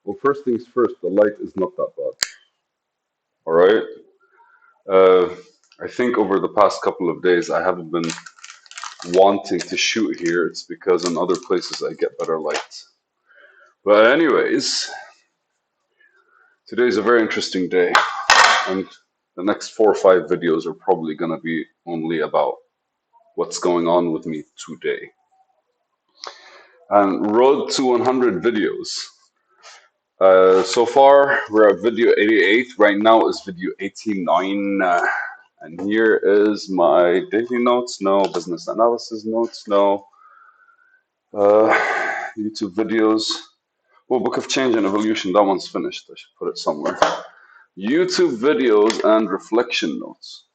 Well, first things first, the light is not that bad. All right. Uh, I think over the past couple of days, I haven't been wanting to shoot here. It's because in other places I get better light. But anyways, today is a very interesting day, and the next 4 or 5 videos are probably gonna be only about what's going on with me today. And road to 100 videos. So far, we're at video 88. Right now is video 89. And here is my daily notes. No business analysis notes. No uh, YouTube videos. Well, Book of Change and Evolution. That one's finished. I should put it somewhere. YouTube videos and reflection notes.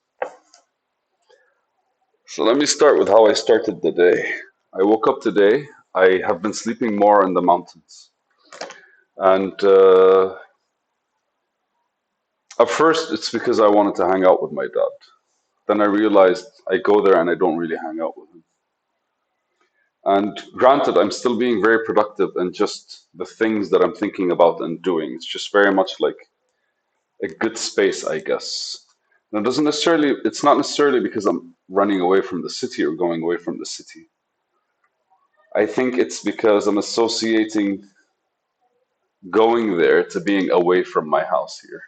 So let me start with how I started the day. I woke up today. I have been sleeping more in the mountains. And at first, it's because I wanted to hang out with my dad. Then I realized I go there and I don't really hang out with him. And granted, I'm still being very productive and just the things that I'm thinking about and doing. It's just very much like a good space, I guess. And it's not necessarily because I'm running away from the city or going away from the city. I think it's because I'm associating going there to being away from my house here.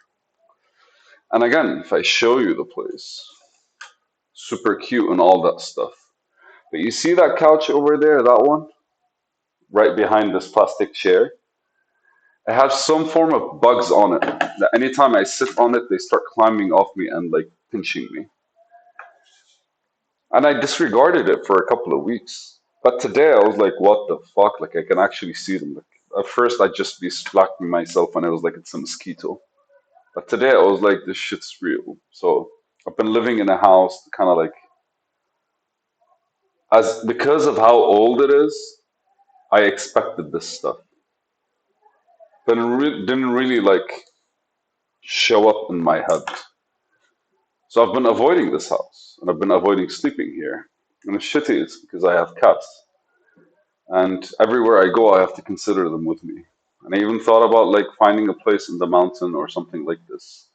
And again, if I show you the place, super cute and all that stuff. But you see that couch over there, that one, right behind this plastic chair? It has some form of bugs on it. That anytime I sit on it, they start climbing off me and like pinching me. And I disregarded it for a couple of weeks. But today I was like, what the fuck? Like I can actually see them. Like, at first I'd just be splacking myself and I was like, it's a mosquito. But today I was like, this shit's real. So I've been living in a house kind of like as because of how old it is, I expected this stuff. But didn't really like show up in my head. So I've been avoiding this house and I've been avoiding sleeping here. And it's shitty, it's because I have cats. And everywhere I go, I have to consider them with me. And I even thought about like finding a place in the mountain or something like this.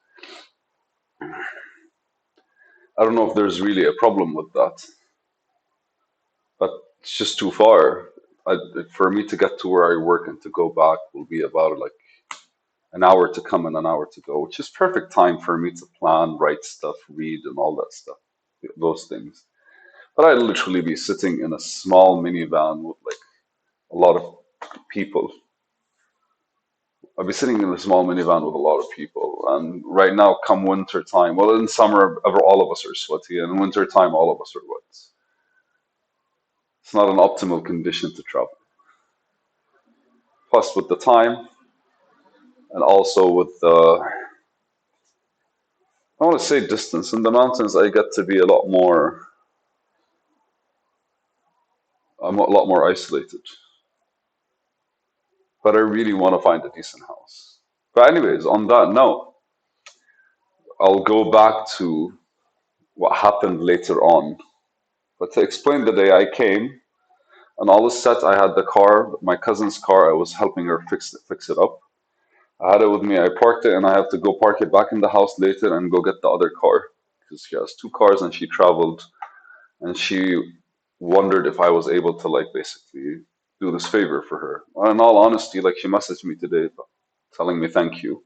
I don't know if there's really a problem with that, but it's just too far. For me to get to where I work and to go back will be about like an hour to come and an hour to go, which is perfect time for me to plan, write stuff, read, and all that stuff, those things. But I'd literally be sitting in a small minivan with like a lot of people. I'd be sitting in a small minivan with a lot of people. And right now, come winter time, well, in summer, all of us are sweaty, and in winter time, all of us are wet. It's not an optimal condition to travel. Plus, with the time, and also with the, I want to say distance. In the mountains, I get to be I'm a lot more isolated. But I really want to find a decent house. But anyways, on that note, I'll go back to what happened later on. But to explain the day I came, and all is set, I had the car, my cousin's car, I was helping her fix it up. I had it with me, I parked it, and I have to go park it back in the house later and go get the other car. Because she has 2 cars and she traveled, and she wondered if I was able to, like, basically do this favor for her. In all honesty, like, she messaged me today telling me thank you.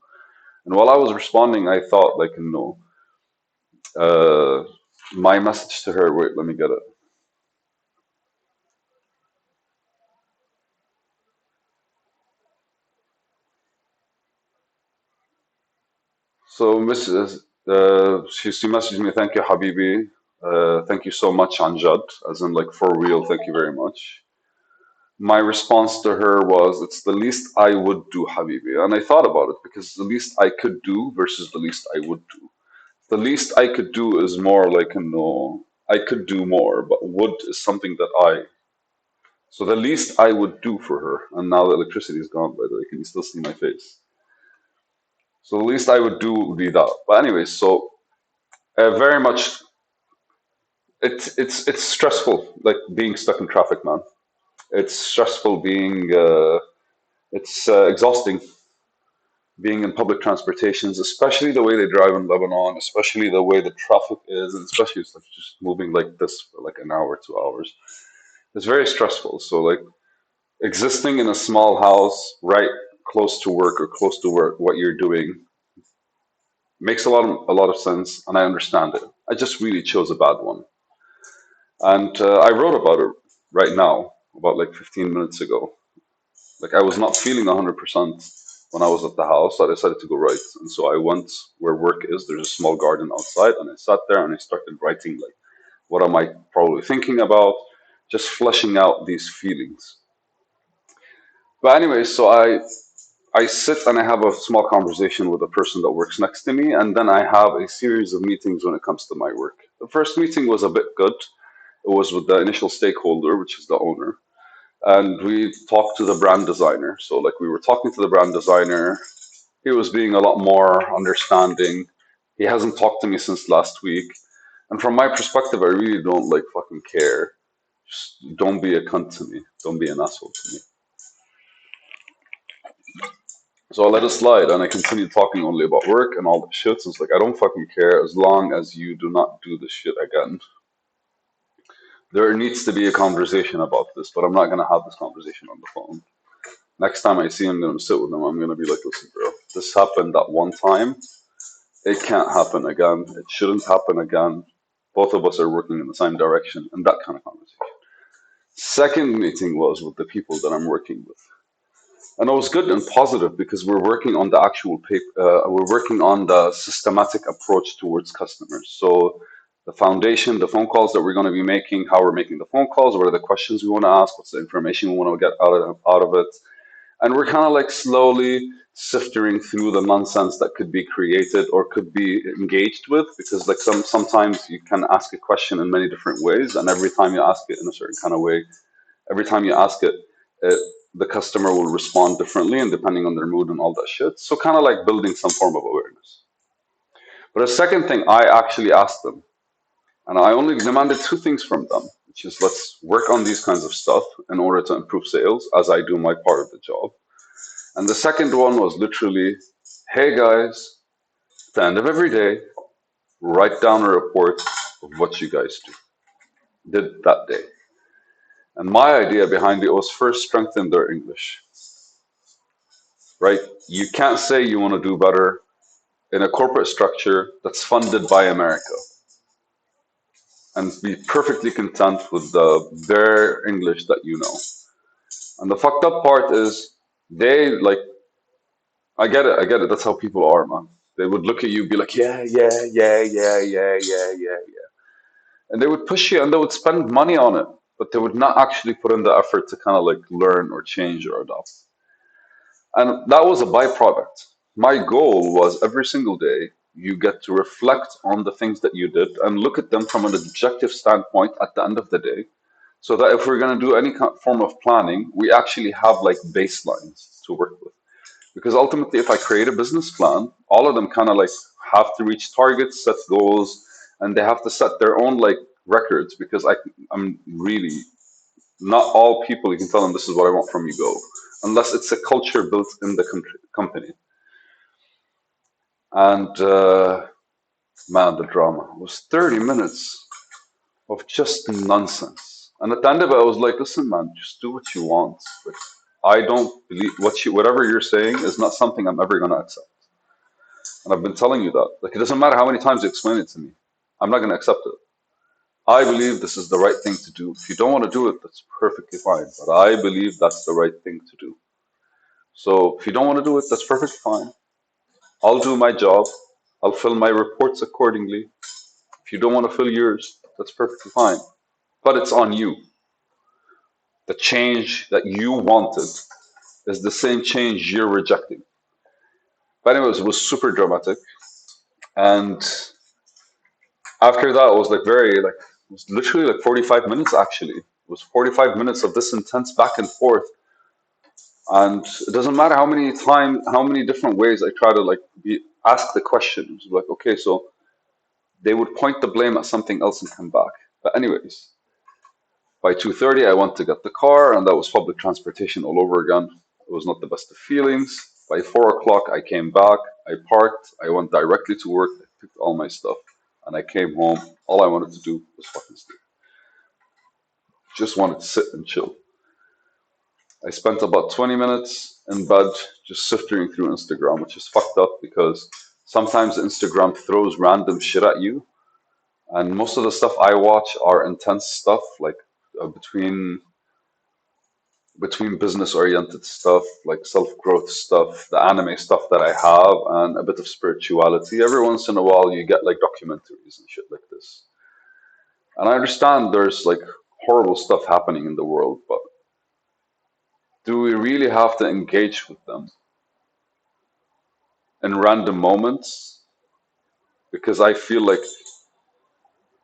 And while I was responding, I thought, like, no. Uh, my message to her, wait, let me get it. So, Mrs. She messaged me, thank you, Habibi. Thank you so much, Anjad, as in, like, for real, thank you very much. My response to her was, it's the least I would do, Habibi. And I thought about it because the least I could do versus the least I would do. The least I could do is more like, no, I could do more, but would is something that so the least I would do for her, and now the electricity is gone, by the way, can you still see my face? So the least I would do would be that. But anyways, so very much, it's stressful, like being stuck in traffic, man. It's stressful being, it's exhausting. being in public transportations, especially the way they drive in Lebanon, especially the way the traffic is, and especially it's like just moving like this for like an hour, 2 hours. It's very stressful. So like existing in a small house right close to work or close to work, what you're doing makes a lot of sense, and I understand it. I just really chose a bad one, and I wrote about it right now, about like 15 minutes ago. Like I was not feeling 100% when I was at the house. I decided to go write, and so I went where work is. There's a small garden outside, and I sat there and I started writing. Like, what am I probably thinking about? Just fleshing out these feelings. But anyway, so I sit and I have a small conversation with the person that works next to me, and then I have a series of meetings when it comes to my work. The first meeting was a bit good. It was with the initial stakeholder, which is the owner, and we talked to the brand designer. So, like, we were talking to the brand designer. He was being a lot more understanding. He hasn't talked to me since last week, and from my perspective, I really don't like fucking care. Just don't be a cunt to me. Don't be an asshole to me. So I let it slide and I continued talking only about work and all that shit. So it's like, I don't fucking care as long as you do not do this shit again. There needs to be a conversation about this, but I'm not going to have this conversation on the phone. Next time I see him, I'm going to sit with him. I'm going to be like, listen, bro, this happened that one time. It can't happen again. It shouldn't happen again. Both of us are working in the same direction and that kind of conversation. Second meeting was with the people that I'm working with. And it was good and positive because we're working on the actual paper, we're working on the systematic approach towards customers. So the foundation, the phone calls that we're going to be making, how we're making the phone calls, what are the questions we want to ask, what's the information we want to get out of it. And we're kind of like slowly sifting through the nonsense that could be created or could be engaged with, because like sometimes you can ask a question in many different ways, and every time you ask it in a certain kind of way, every time you ask it, it the customer will respond differently and depending on their mood and all that shit. So kind of like building some form of awareness. But a second thing, I actually asked them, and I only demanded two things from them, which is let's work on these kinds of stuff in order to improve sales as I do my part of the job. And the second one was literally, hey guys, at the end of every day, write down a report of what you guys did that day. And my idea behind it was first strengthen their English, right? You can't say you want to do better in a corporate structure that's funded by America and be perfectly content with the bare English that you know. And the fucked up part is they like, I get it. That's how people are, man. They would look at you, be like, yeah, yeah, yeah, yeah, yeah, yeah, yeah, yeah. And they would push you and they would spend money on it, but they would not actually put in the effort to kind of like learn or change or adopt. And that was a byproduct. My goal was every single day you get to reflect on the things that you did and look at them from an objective standpoint at the end of the day. So that if we're going to do any form of planning, we actually have like baselines to work with. Because ultimately, if I create a business plan, all of them kind of like have to reach targets, set goals, and they have to set their own like records. Because I'm really not all people, you can tell them this is what I want from you, go, unless it's a culture built in the company. And man, the drama was 30 minutes of just nonsense. And at the end of it, I was like, listen, man, just do what you want. Like, I don't believe whatever you're saying is not something I'm ever going to accept. And I've been telling you that. Like, it doesn't matter how many times you explain it to me, I'm not going to accept it. I believe this is the right thing to do. If you don't want to do it, that's perfectly fine. But I believe that's the right thing to do. So if you don't want to do it, that's perfectly fine. I'll do my job. I'll fill my reports accordingly. If you don't want to fill yours, that's perfectly fine. But it's on you. The change that you wanted is the same change you're rejecting. But anyways, it was super dramatic. And after that, it was like it was literally like 45 minutes actually. It was 45 minutes of this intense back and forth. And it doesn't matter how many different ways I try to like ask the questions. Like, okay, so they would point the blame at something else and come back. But anyways, by 2:30, I went to get the car, and that was public transportation all over again. It was not the best of feelings. By by 4 o'clock, I came back, I parked, I went directly to work, I picked all my stuff, and I came home. All I wanted to do was fucking sleep. Just wanted to sit and chill. I spent about 20 minutes in bed just sifting through Instagram, which is fucked up because sometimes Instagram throws random shit at you. And most of the stuff I watch are intense stuff, like between business oriented stuff, like self growth stuff, the anime stuff that I have, and a bit of spirituality. Every once in a while, you get like documentaries and shit like this. And I understand there's like horrible stuff happening in the world, but do we really have to engage with them in random moments? Because I feel like,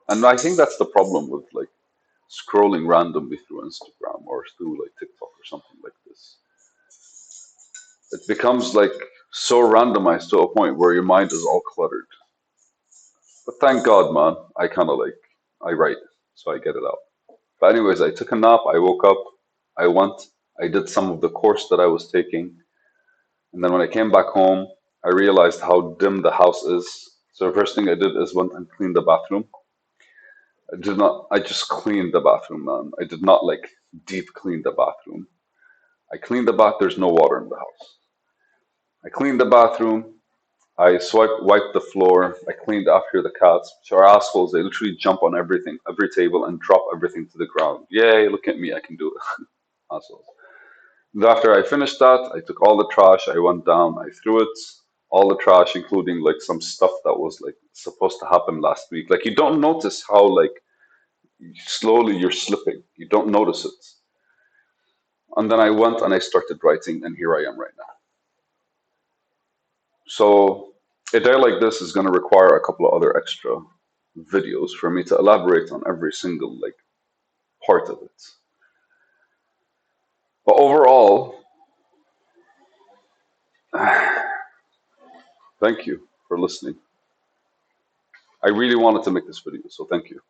and I think that's the problem with like scrolling randomly through Instagram or through like TikTok or something like this. It becomes like so randomized to a point where your mind is all cluttered. But thank God, man, I kind of like, I write, so I get it out. But, anyways, I took a nap, I woke up, I went, I did some of the course that I was taking. And then when I came back home, I realized how dim the house is. So the first thing I did is went and cleaned the bathroom. I just cleaned the bathroom, man. I did not like deep clean the bathroom. I cleaned the bath, there's no water in the house. I cleaned the bathroom, wiped the floor. I cleaned after the cats, which are assholes. They literally jump on everything, every table, and drop everything to the ground. Yay, look at me, I can do it. Assholes. And after I finished that, I took all the trash, I went down, I threw it, all the trash, including like some stuff that was like supposed to happen last week. Like you don't notice how like slowly you're slipping. You don't notice it. And then I went and I started writing, and here I am right now. So a day like this is going to require a couple of other extra videos for me to elaborate on every single like part of it. But overall, thank you for listening. I really wanted to make this video, so thank you.